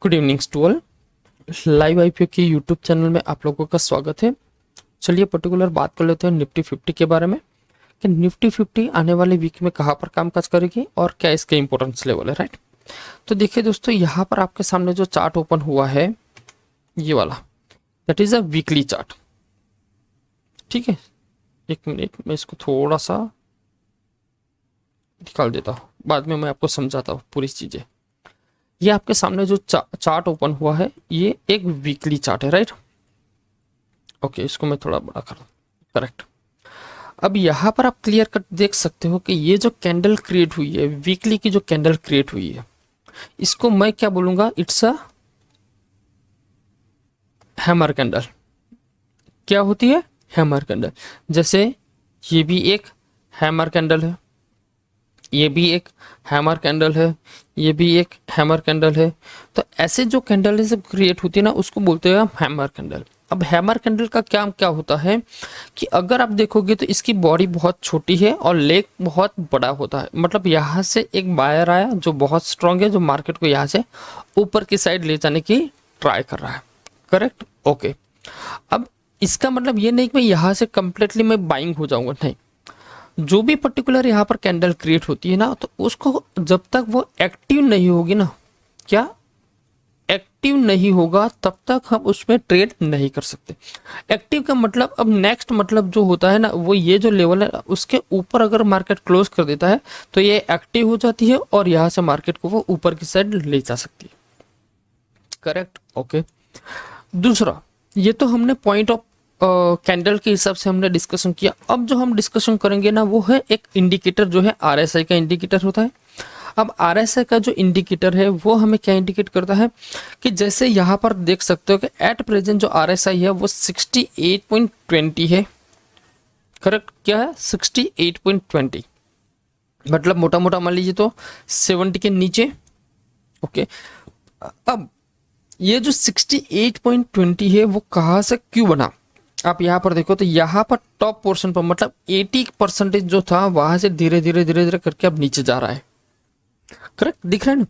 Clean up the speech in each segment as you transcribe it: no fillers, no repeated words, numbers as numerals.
Good evening to all. Live IPO के YouTube channel में आप लोगों का स्वागत है। चलिए पर्टिकुलर बात कर लेते हैं निफ्टी 50 के बारे में कि निफ्टी 50 आने वाले वीक में कहाँ पर कामकाज करेगी और क्या इसके इंपॉर्टेंस लेवल है, राइट। तो देखिए दोस्तों, यहाँ पर आपके सामने जो चार्ट ओपन हुआ है ये वाला, that is a weekly chart. ठीक है, एक मिनट मैं इसको थोड़ा सा निकाल देता हूँ, बाद में मैं आपको समझाता हूँ पूरी चीजें। ये आपके सामने जो चार्ट ओपन हुआ है ये एक वीकली चार्ट है, राइट। ओके, इसको मैं थोड़ा बड़ा कर दूं, करेक्ट। अब यहाँ पर आप क्लियर कट देख सकते हो कि ये जो कैंडल क्रिएट हुई है, वीकली की जो कैंडल क्रिएट हुई है, इसको मैं क्या बोलूंगा, इट्स अ हैमर कैंडल। क्या होती है? Hammer candle. जैसे ये भी एक हैमर कैंडल है, ये भी एक हैमर कैंडल है, ये भी एक हैमर कैंडल है। तो ऐसे जो कैंडल है सब क्रिएट होती है ना, उसको बोलते हैं हैमर कैंडल। अब हैमर कैंडल का क्या क्या होता है कि अगर आप देखोगे तो इसकी बॉडी बहुत छोटी है और लेग बहुत बड़ा होता है। मतलब यहाँ से एक बायर आया जो बहुत स्ट्रांग है, जो मार्केट को यहाँ से ऊपर की साइड ले जाने की ट्राई कर रहा है, करेक्ट। ओके, अब इसका मतलब ये नहीं कि मैं यहाँ से कंप्लीटली मैं बाइंग हो जाऊंगा, नहीं। जो भी पर्टिकुलर यहाँ पर कैंडल क्रिएट होती है ना, तो उसको जब तक वो एक्टिव नहीं होगी ना, क्या एक्टिव नहीं होगा, तब तक हम उसमें ट्रेड नहीं कर सकते। एक्टिव का मतलब, अब नेक्स्ट मतलब जो होता है ना, वो ये जो लेवल है उसके ऊपर अगर मार्केट क्लोज कर देता है तो ये एक्टिव हो जाती है और यहाँ से मार्केट को वो ऊपर की साइड ले जा सकती है, करेक्ट। ओके, दूसरा, ये तो हमने पॉइंट ऑफ कैंडल के हिसाब से हमने डिस्कशन किया। अब जो हम डिस्कशन करेंगे ना, वो है एक इंडिकेटर जो है आरएसआई का इंडिकेटर होता है। अब आरएसआई का जो इंडिकेटर है वो हमें क्या इंडिकेट करता है कि जैसे यहाँ पर देख सकते हो कि एट प्रेजेंट जो आरएसआई है वो 68.20 है, करेक्ट। क्या है? 68.20, मतलब मोटा मोटा मान लीजिए तो 70 के नीचे। ओके, अब ये जो 68.20 है वो कहाँ से क्यों बना, आप यहाँ पर देखो तो यहाँ पर टॉप पोर्शन पर मतलब 80% जो था वहां से धीरे धीरे धीरे धीरे करके अब नीचे जा रहा है, करेक्ट। दिख रहा है ना?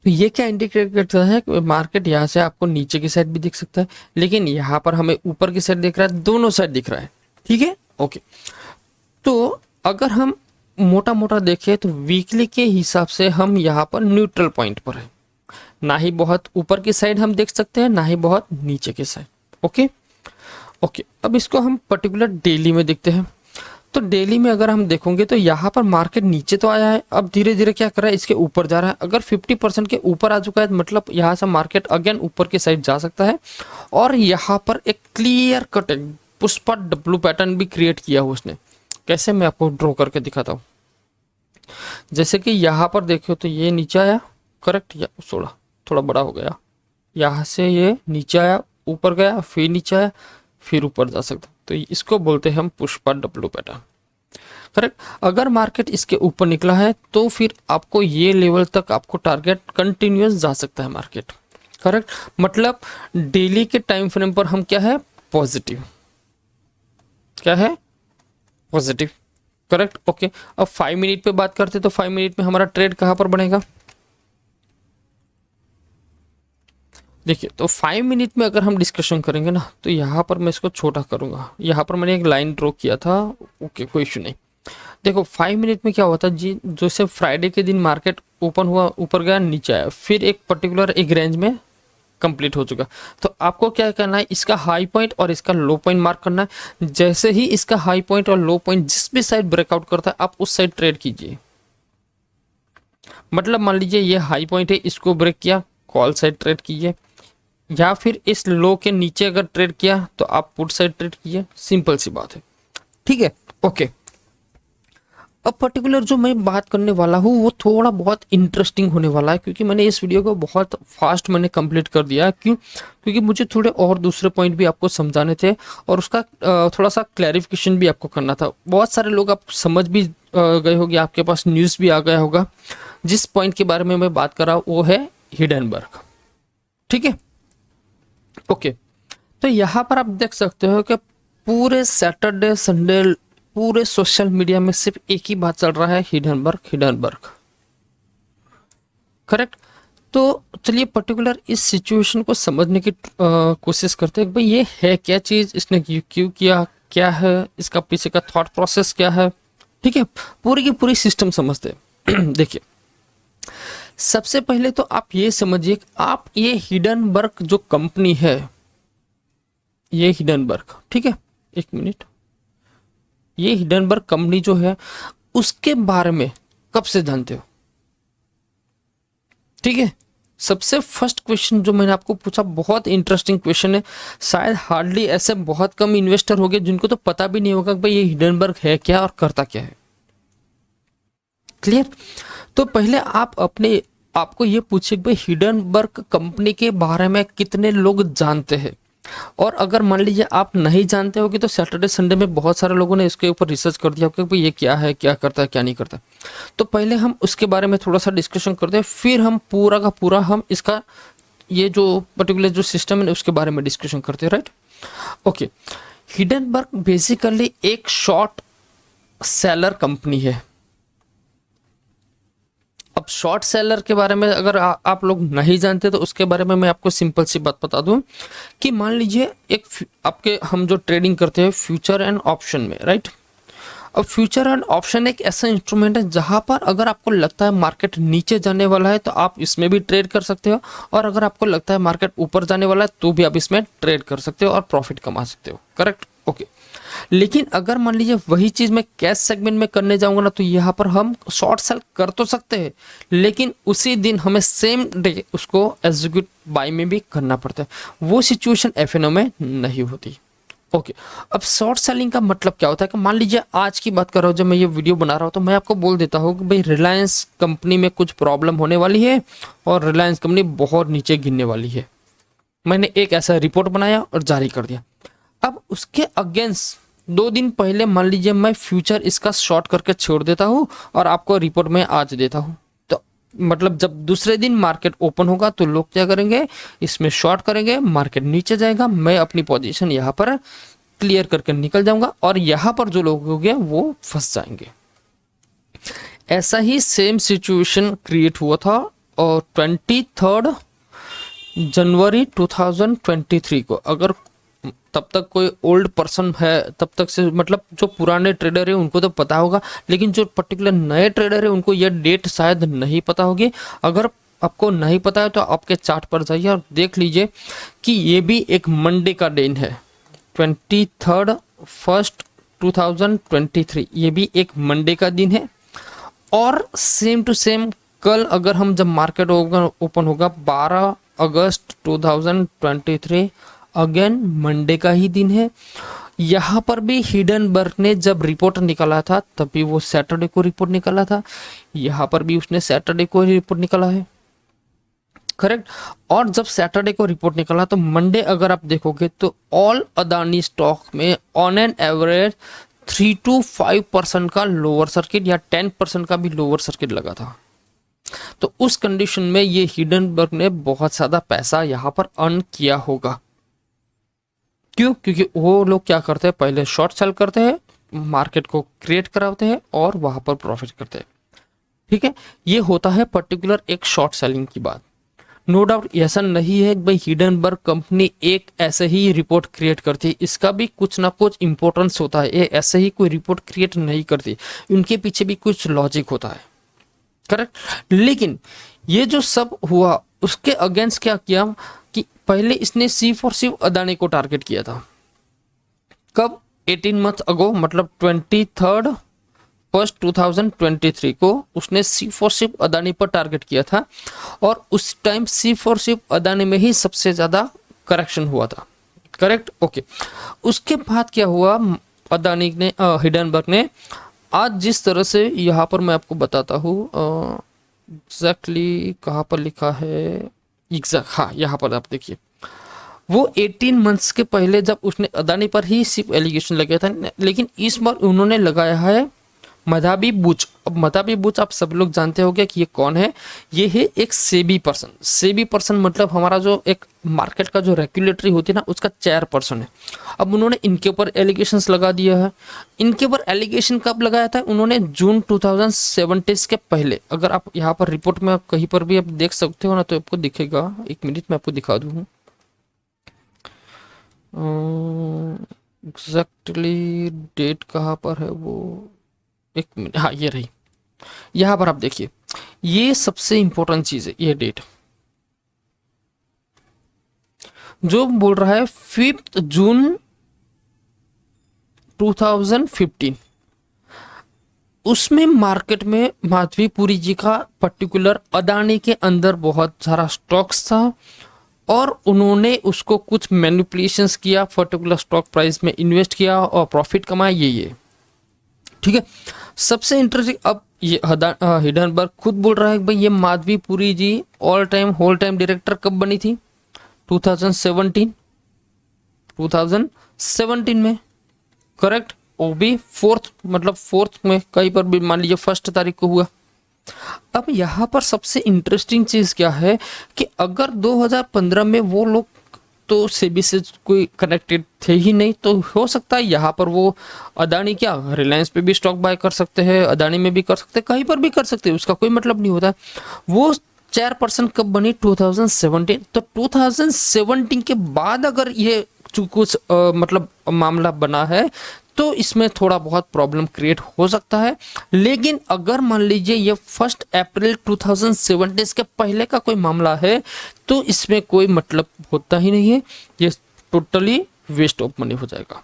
तो ये क्या इंडिकेट करता है कि मार्केट यहाँ से आपको नीचे की साइड भी दिख सकता है, लेकिन यहाँ पर हमें ऊपर की साइड दिख रहा है, दोनों साइड दिख रहा है, ठीक है। ओके, तो अगर हम मोटा मोटा देखें तो वीकली के हिसाब से हम यहाँ पर न्यूट्रल पॉइंट पर है, ना ही बहुत ऊपर की साइड हम देख सकते हैं, ना ही बहुत नीचे की साइड। ओके ओके, अब इसको हम पर्टिकुलर डेली में देखते हैं। तो डेली में अगर हम देखोगे तो यहाँ पर मार्केट नीचे तो आया है, अब धीरे धीरे क्या कर रहा है, इसके ऊपर जा रहा है। अगर 50% के ऊपर आ चुका है मतलब यहाँ से मार्केट अगेन ऊपर की साइड जा सकता है। और यहाँ पर एक clear cut Pushpa W pattern भी क्रिएट किया है उसने। कैसे, मैं आपको ड्रॉ करके दिखाता हूँ। जैसे कि यहाँ पर देखो तो ये नीचे आया, करेक्ट, या थोड़ा बड़ा हो गया, यहाँ से ये नीचे आया, ऊपर गया, फिर नीचे आया, फिर ऊपर जा सकता। तो इसको बोलते हैं हम पुष्पा डब्लू पैटर्न, करेक्ट। अगर मार्केट इसके ऊपर निकला है तो फिर आपको ये लेवल तक आपको टारगेट कंटिन्यूस जा सकता है मार्केट, करेक्ट। मतलब डेली के टाइम फ्रेम पर हम क्या है, पॉजिटिव, क्या है, पॉजिटिव, करेक्ट। ओके, अब 5 मिनट पे बात करते तो 5 मिनट में हमारा ट्रेड कहां पर बनेगा, देखिए। तो 5 मिनट में अगर हम डिस्कशन करेंगे ना, तो यहाँ पर मैं इसको छोटा करूंगा, यहाँ पर मैंने एक लाइन ड्रॉ किया था। ओके, कोई इशू नहीं। देखो 5 मिनट में क्या होता है जी, जैसे फ्राइडे के दिन मार्केट ओपन हुआ, ऊपर गया, नीचे आया, फिर एक पर्टिकुलर एक रेंज में कंप्लीट हो चुका। तो आपको क्या करना है, इसका हाई पॉइंट और इसका लो पॉइंट मार्क करना है। जैसे ही इसका हाई पॉइंट और लो पॉइंट जिस भी साइड ब्रेकआउट करता है, आप उस साइड ट्रेड कीजिए। मतलब मान लीजिए ये हाई पॉइंट है, इसको ब्रेक किया, कॉल साइड ट्रेड कीजिए, या फिर इस लो के नीचे अगर ट्रेड किया तो आप पुट साइड ट्रेड कीजिए, सिंपल सी बात है, ठीक है। ओके, अब पर्टिकुलर जो मैं बात करने वाला हूँ वो थोड़ा बहुत इंटरेस्टिंग होने वाला है, क्योंकि मैंने इस वीडियो को बहुत फास्ट मैंने कंप्लीट कर दिया। क्यों? क्योंकि मुझे थोड़े और दूसरे पॉइंट भी आपको समझाने थे और उसका थोड़ा सा क्लैरिफिकेशन भी आपको करना था। बहुत सारे लोग आप समझ भी गए होंगे, आपके पास न्यूज़ भी आ गया होगा। जिस पॉइंट के बारे में मैं बात कर रहा हूँ वो है हिडनबर्ग, ठीक है। ओके, तो यहाँ पर आप देख सकते हो कि पूरे सैटरडे संडे पूरे सोशल मीडिया में सिर्फ एक ही बात चल रहा है, हिडनबर्ग हिडनबर्ग, करेक्ट। तो चलिए पर्टिकुलर इस सिचुएशन को समझने की कोशिश करते हैं कि भाई ये है क्या चीज़, इसने क्यों किया, क्या है इसका पीछे का थॉट प्रोसेस क्या है। ठीक है, पूरी की पूरी सिस्टम समझते हैं। देखिए, सबसे पहले तो आप ये समझिए कि आप ये हिडनबर्ग जो कंपनी है, ये हिडनबर्ग, ठीक है, एक मिनट, ये हिडनबर्ग कंपनी जो है उसके बारे में कब से जानते हो? ठीक है, सबसे फर्स्ट क्वेश्चन जो मैंने आपको पूछा बहुत इंटरेस्टिंग क्वेश्चन है। शायद हार्डली ऐसे बहुत कम इन्वेस्टर होंगे जिनको तो पता भी नहीं होगा कि भाई ये हिडनबर्ग है क्या और करता क्या है। क्लियर? तो पहले आप अपने आपको ये पूछिए कि भाई हिडनबर्ग कंपनी के बारे में कितने लोग जानते हैं। और अगर मान लीजिए आप नहीं जानते होगे तो सैटरडे संडे में बहुत सारे लोगों ने इसके ऊपर रिसर्च कर दिया होगा कि भाई ये क्या है, क्या करता है, क्या नहीं करता। तो पहले हम उसके बारे में थोड़ा सा डिस्कशन करते हैं, फिर हम पूरा का पूरा हम इसका ये जो पर्टिकुलर जो सिस्टम है उसके बारे में डिस्कशन करते हैं, राइट? ओके, हिडनबर्ग बेसिकली एक शॉर्ट सेलर कंपनी है। अब शॉर्ट सेलर के बारे में अगर आप लोग नहीं जानते तो उसके बारे में मैं आपको सिंपल सी बात बता दूं कि मान लीजिए एक आपके हम जो ट्रेडिंग करते हैं फ्यूचर एंड ऑप्शन में, राइट? अब फ्यूचर एंड ऑप्शन एक ऐसा इंस्ट्रूमेंट है जहां पर अगर आपको लगता है मार्केट नीचे जाने वाला है तो आप इसमें भी ट्रेड कर सकते हो, और अगर आपको लगता है मार्केट ऊपर जाने वाला है तो भी आप इसमें ट्रेड कर सकते हो और प्रॉफिट कमा सकते हो। करेक्ट? ओके। लेकिन अगर मान लीजिए वही चीज मैं कैश सेगमेंट में करने जाऊंगा ना, तो यहाँ पर हम शॉर्ट सेल कर तो सकते हैं लेकिन उसी दिन हमें सेम डे उसको एग्जीक्यूट बाय में भी करना पड़ता है। वो सिचुएशन एफएनओ में नहीं होती। ओके, अब शॉर्ट सेलिंग का मतलब क्या होता है कि मान लीजिए आज की बात कर रहा हूँ, जब मैं ये वीडियो बना रहा हूँ तो मैं आपको बोल देता हूँ कि भाई रिलायंस कंपनी में कुछ प्रॉब्लम होने वाली है और रिलायंस कंपनी बहुत नीचे गिरने वाली है। मैंने एक ऐसा रिपोर्ट बनाया और जारी कर दिया। अब उसके अगेंस्ट 2 दिन पहले मान लीजिए मैं फ्यूचर इसका शॉर्ट करके छोड़ देता हूँ और आपको रिपोर्ट में आज देता हूँ, तो मतलब जब दूसरे दिन मार्केट ओपन होगा तो लोग क्या करेंगे, इसमें शॉर्ट करेंगे, मार्केट नीचे जाएगा, मैं अपनी पोजीशन यहाँ पर क्लियर करके निकल जाऊंगा और यहाँ पर जो लोग होंगे वो फंस जाएंगे। ऐसा ही सेम सिचुएशन क्रिएट हुआ था और 23 जनवरी 2023 को, अगर तब तक कोई ओल्ड पर्सन है तब तक से मतलब जो पुराने ट्रेडर है उनको तो पता होगा, लेकिन जो पर्टिकुलर नए ट्रेडर है उनको यह डेट शायद नहीं पता होगी। अगर आपको नहीं पता है तो आपके चार्ट पर जाइए और देख लीजिए कि ये भी एक मंडे का दिन है, 23/1/2023, ये भी एक मंडे का दिन है। और सेम टू सेम कल अगर हम जब मार्केट ओपन होगा 12 अगस्त 2023, अगेन मंडे का ही दिन है। यहाँ पर भी हिडनबर्ग ने जब रिपोर्ट निकाला था तभी वो सैटरडे को रिपोर्ट निकाला था, यहाँ पर भी उसने सैटरडे को रिपोर्ट निकाला है। करेक्ट? और जब सैटरडे को रिपोर्ट निकाला तो मंडे अगर आप देखोगे तो ऑल अदानी स्टॉक में ऑन एन एवरेज 3 to 5% का लोअर सर्किट या 10% का भी लोअर सर्किट लगा था। तो उस कंडीशन में ये हिडनबर्ग ने बहुत ज्यादा पैसा यहाँ पर अर्न किया होगा। क्यों? क्योंकि वो लोग क्या करते हैं, पहले शॉर्ट सेल करते हैं, मार्केट को क्रिएट कराते हैं और वहां पर प्रॉफिट करते हैं। ठीक है, ये होता है पर्टिकुलर एक शॉर्ट सेलिंग की बात। नो डाउट ऐसा नहीं है कि भाई हिडनबर्ग कंपनी एक ऐसे ही रिपोर्ट क्रिएट करती है, इसका भी कुछ ना कुछ इंपॉर्टेंस होता है। ये ऐसे ही कोई रिपोर्ट क्रिएट नहीं करती, इनके पीछे भी कुछ लॉजिक होता है। करेक्ट? लेकिन ये जो सब हुआ उसके अगेंस्ट क्या किया कि पहले इसने सिर्फ और सिर्फ अदानी को टारगेट किया था। कब? 18 मंथ अगो, मतलब 23/1/2023 को उसने सिर्फ और सिर्फ अदानी पर टारगेट किया था और उस टाइम सिर्फ और सिर्फ अदानी में ही सबसे ज्यादा करेक्शन हुआ था। करेक्ट? ओके। उसके बाद क्या हुआ, अदानी ने हिडनबर्ग ने आज जिस तरह से यहाँ पर मैं आपको बताता हूँ एग्जैक्टली कहाँ पर लिखा है, एग्जैक्ट, हाँ यहाँ पर आप देखिए, वो 18 मंथ्स के पहले जब उसने अदानी पर ही सिर्फ एलिगेशन लगाया था, लेकिन इस बार उन्होंने लगाया है मधाबी बुच। अब मधाबी बुच आप सब लोग जानते होंगे कि ये कौन है। ये है एक सेबी पर्सन। सेबी पर्सन मतलब हमारा जो एक मार्केट का जो रेगुलेटरी होती है ना, उसका चेयर पर्सन है। अब उन्होंने इनके ऊपर एलिगेशंस लगा दिया है। इनके ऊपर एलिगेशन कब लगाया था? उन्होंने जून 2017 के पहले। अगर आप यहाँ पर रिपोर्ट में आप कहीं पर भी आप देख सकते हो ना, तो आपको दिखेगा। एक मिनट में आपको दिखा दूँ एग्जैक्टली डेट कहाँ पर है वो। एक मिनट, हाँ ये रही। यहाँ पर आप देखिए, ये सबसे इंपॉर्टेंट चीज है, ये डेट जो बोल रहा है 5 जून 2015। उसमें मार्केट में माधवीपुरी जी का पर्टिकुलर अदानी के अंदर बहुत सारा स्टॉक्स था और उन्होंने उसको कुछ मैनिपुलेशंस किया, पर्टिकुलर स्टॉक प्राइस में इन्वेस्ट किया और प्रॉफिट कमाया। ये ठीक है। सबसे इंटरेस्टिंग, अब ये हिडनबर्ग खुद बोल रहा है कि भाई ये Madhavipuri ji all time whole time director कब बनी थी? 2017 में, करेक्ट। वो भी फोर्थ, मतलब फोर्थ में, कहीं पर भी मान लीजिए 1 तारीख को हुआ। अब यहाँ पर सबसे इंटरेस्टिंग चीज क्या है कि अगर 2015 में वो लोग तो सेबी से कोई कनेक्टेड थे ही नहीं, तो हो सकता है यहाँ पर वो अदानी क्या रिलायंस पे भी स्टॉक बाय कर सकते हैं, अदानी में भी कर सकते हैं, कहीं पर भी कर सकते हैं, उसका कोई मतलब नहीं होता। वो चेयरपर्सन कब बनी? 2017। तो 2017 के बाद अगर ये कुछ मतलब मामला बना है तो इसमें थोड़ा बहुत प्रॉब्लम क्रिएट हो सकता है। लेकिन अगर मान लीजिए ये 1 अप्रैल 2017 के पहले का कोई मामला है तो इसमें कोई मतलब होता ही नहीं है, ये टोटली वेस्ट ऑफ मनी हो जाएगा।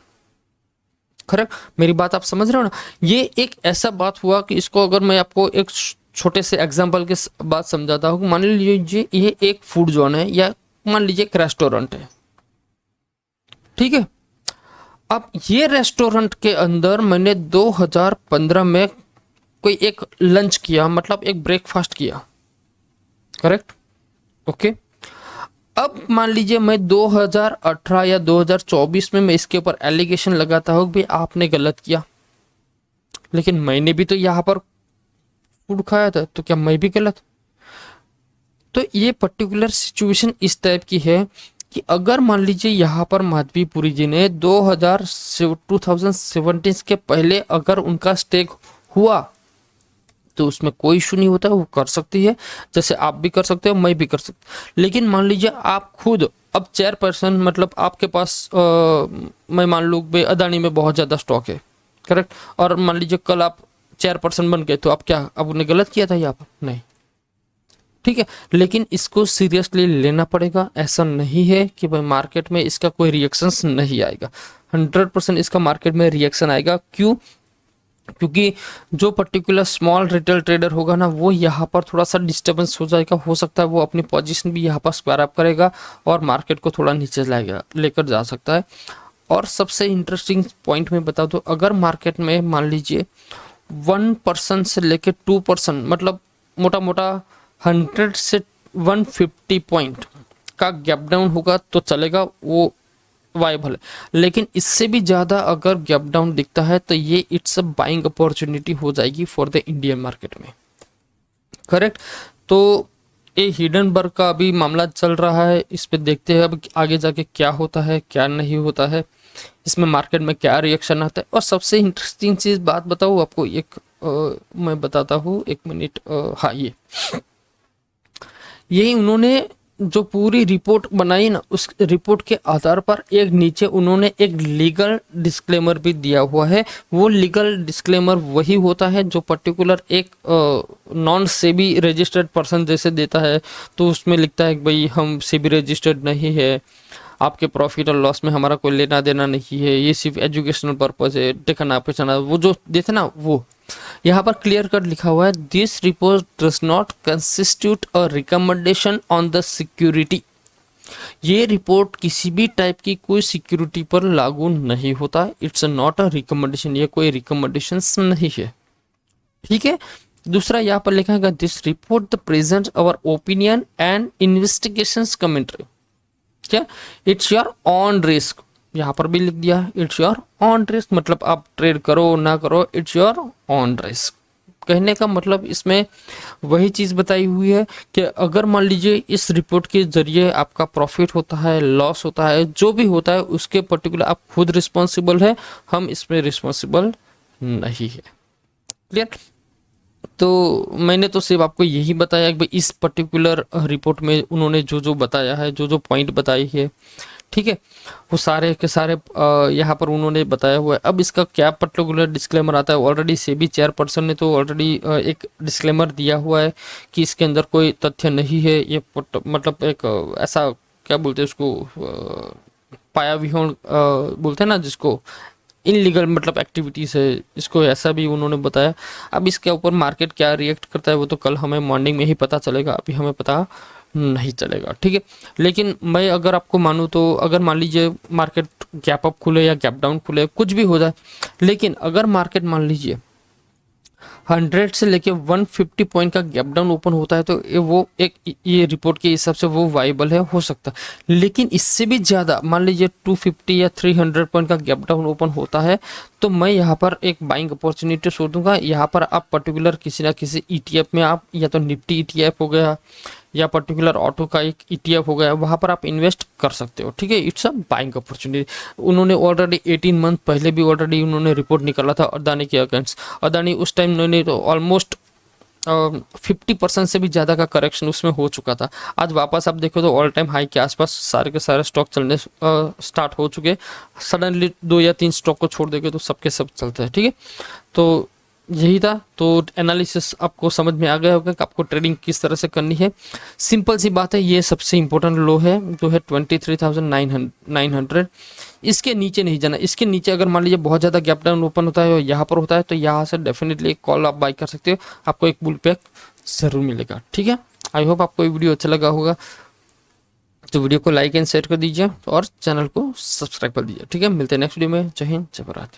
करेक्ट, मेरी बात आप समझ रहे हो ना। ये एक ऐसा बात हुआ कि इसको अगर मैं आपको एक छोटे से एग्जांपल के बात समझाता हूँ। मान लीजिए ये एक फूड जोन है या मान लीजिए एक रेस्टोरेंट है, ठीक है। अब ये रेस्टोरेंट के अंदर मैंने 2015 में कोई एक लंच किया, मतलब एक ब्रेकफास्ट किया, करेक्ट, ओके। अब मान लीजिए मैं 2018 या 2024 में मैं इसके ऊपर एलिगेशन लगाता हूँ कि आपने गलत किया, लेकिन मैंने भी तो यहाँ पर फूड खाया था, तो क्या मैं भी गलत? तो ये पर्टिकुलर सिचुएशन इस टाइप की है कि अगर मान लीजिए यहाँ पर माधवीपुरी जी ने 2017 के पहले अगर उनका स्टेक हुआ तो उसमें कोई इशू नहीं होता, वो कर सकती है, जैसे आप भी कर सकते हो, मैं भी कर सकता। लेकिन मान लीजिए आप खुद अब चेयरपर्सन, मतलब आपके पास मैं मान लूँ भाई अदानी में बहुत ज़्यादा स्टॉक है, करेक्ट, और मान लीजिए कल आप चेयरपर्सन बन गए, तो आप क्या, अब उन्हें गलत किया था यहाँ पर? नहीं, ठीक है। लेकिन इसको सीरियसली लेना पड़ेगा। ऐसा नहीं है कि भाई मार्केट में इसका कोई रिएक्शंस नहीं आएगा। 100% इसका मार्केट में रिएक्शन आएगा। क्यों? क्योंकि जो पर्टिकुलर स्मॉल रिटेल ट्रेडर होगा ना, वो यहाँ पर थोड़ा सा डिस्टर्बेंस हो जाएगा। हो सकता है वो अपनी पोजीशन भी यहाँ पर स्क्वायर अप करेगा और मार्केट को थोड़ा नीचे लाएगा, लेकर जा सकता है। और सबसे इंटरेस्टिंग पॉइंट में बता दो, अगर मार्केट में मान लीजिए 1% से लेकर 2%, मतलब मोटा मोटा 100 से 150 पॉइंट का गैप डाउन होगा तो चलेगा, वो वाइबल है। लेकिन इससे भी ज़्यादा अगर गैप डाउन दिखता है तो ये इट्स अ बाइंग अपॉर्चुनिटी हो जाएगी फॉर द इंडियन मार्केट में, करेक्ट। तो ये हिडनबर्ग का अभी मामला चल रहा है, इस पे देखते हैं अब आगे जाके क्या होता है क्या नहीं होता है, इसमें मार्केट में क्या रिएक्शन आता है। और सबसे इंटरेस्टिंग चीज़ बात बताऊँ आपको, एक मैं बताता हूँ, एक मिनट। हाँ, यही उन्होंने जो पूरी रिपोर्ट बनाई ना, उस रिपोर्ट के आधार पर एक नीचे उन्होंने एक लीगल डिस्क्लेमर भी दिया हुआ है। वो लीगल डिस्क्लेमर वही होता है जो पर्टिकुलर एक नॉन सेबी रजिस्टर्ड पर्सन जैसे देता है, तो उसमें लिखता है कि भाई हम सेबी रजिस्टर्ड नहीं है, आपके प्रॉफिट और लॉस में हमारा कोई लेना देना नहीं है, ये सिर्फ एजुकेशनल पर्पज है, देखना पहचाना, वो जो देते ना, वो यहाँ पर क्लियर कट लिखा हुआ है, this report does not constitute a recommendation on the security. ये रिपोर्ट किसी भी टाइप की कोई सिक्योरिटी पर लागू नहीं होता, इट्स नॉट अ रिकमेंडेशन, ये कोई रिकमेंडेशन नहीं है, ठीक है। दूसरा यहाँ पर लिखा है, this report the present our opinion and investigation commentary, क्या, इट्स योर ऑन रिस्क, यहाँ पर भी लिख दिया, इट्स योर ऑन रिस्क, मतलब आप ट्रेड करो ना करो, इट्स योर ऑन रिस्क। कहने का मतलब इसमें वही चीज़ बताई हुई है कि अगर मान लीजिए इस रिपोर्ट के जरिए आपका प्रॉफिट होता है, लॉस होता है, जो भी होता है उसके पर्टिकुलर आप खुद रिस्पॉन्सिबल है, हम इसमें रिस्पॉन्सिबल नहीं है। क्लियर? तो मैंने तो सिर्फ आपको यही बताया कि भाई इस पर्टिकुलर रिपोर्ट में उन्होंने जो जो बताया है, जो जो पॉइंट बताई है, ठीक है, वो सारे के सारे यहाँ पर उन्होंने बताया हुआ है। अब इसका क्या पर्टिकुलर डिस्क्लेमर आता है, ऑलरेडी सेबी चेयरपर्सन ने तो ऑलरेडी एक डिस्क्लेमर दिया हुआ है कि इसके अंदर कोई तथ्य नहीं है, ये मतलब एक ऐसा क्या बोलते हैं उसको, पाया विहोण बोलते हैं ना जिसको, इनलीगल मतलब एक्टिविटीज़ है, इसको ऐसा भी उन्होंने बताया। अब इसके ऊपर मार्केट क्या रिएक्ट करता है वो तो कल हमें मॉर्निंग में ही पता चलेगा, अभी हमें पता नहीं चलेगा, ठीक है। लेकिन मैं अगर आपको मानूँ तो अगर मान लीजिए मार्केट गैप अप खुले या गैप डाउन खुले, कुछ भी हो जाए, लेकिन अगर मार्केट मान लीजिए 100 से लेके 150 पॉइंट का गैप डाउन ओपन होता है तो वो एक, ये रिपोर्ट के हिसाब से वो वाइबल है, हो सकता है। लेकिन इससे भी ज़्यादा मान लीजिए 250 या 300 पॉइंट का गैप डाउन ओपन होता है तो मैं यहाँ पर एक बाइंग अपॉर्चुनिटी छोड़ दूंगा। यहाँ पर आप पर्टिकुलर किसी ना किसी ETF में आप, या तो निफ्टी ETF हो गया या पर्टिकुलर ऑटो का एक ETF हो गया, वहाँ पर आप इन्वेस्ट कर सकते हो, ठीक है। It's a buying opportunity. उन्होंने ऑलरेडी 18 मंथ पहले भी ऑलरेडी उन्होंने रिपोर्ट निकाला था अदानी के अगेंस्ट। अदानी उस टाइम उन्होंने तो ऑलमोस्ट 50% से भी ज़्यादा का करेक्शन उसमें हो चुका था। आज वापस आप देखो तो ऑल टाइम हाई के आसपास सारे के सारे स्टॉक चलने स्टार्ट हो चुके। सडनली 2 या 3 स्टॉक को छोड़ देंगे तो सबके सब चलते हैं, ठीक है। तो यही था। तो एनालिसिस आपको समझ में आ गया होगा कि आपको ट्रेडिंग किस तरह से करनी है। सिंपल सी बात है, ये सबसे इंपॉर्टेंट लो है जो है 23,900। इसके नीचे नहीं जाना। इसके नीचे अगर मान लीजिए बहुत ज़्यादा गैप डाउन ओपन होता है और यहाँ पर होता है तो यहाँ से डेफिनेटली एक कॉल आप बाई कर सकते हो, आपको एक बुल पैक जरूर मिलेगा, ठीक है। आई होप आपको ये वीडियो अच्छा लगा होगा, तो वीडियो को लाइक एंड शेयर कर दीजिए और चैनल को सब्सक्राइब कर दीजिए, ठीक है। मिलते हैं नेक्स्ट वीडियो में। जय हिंद, जय भारत।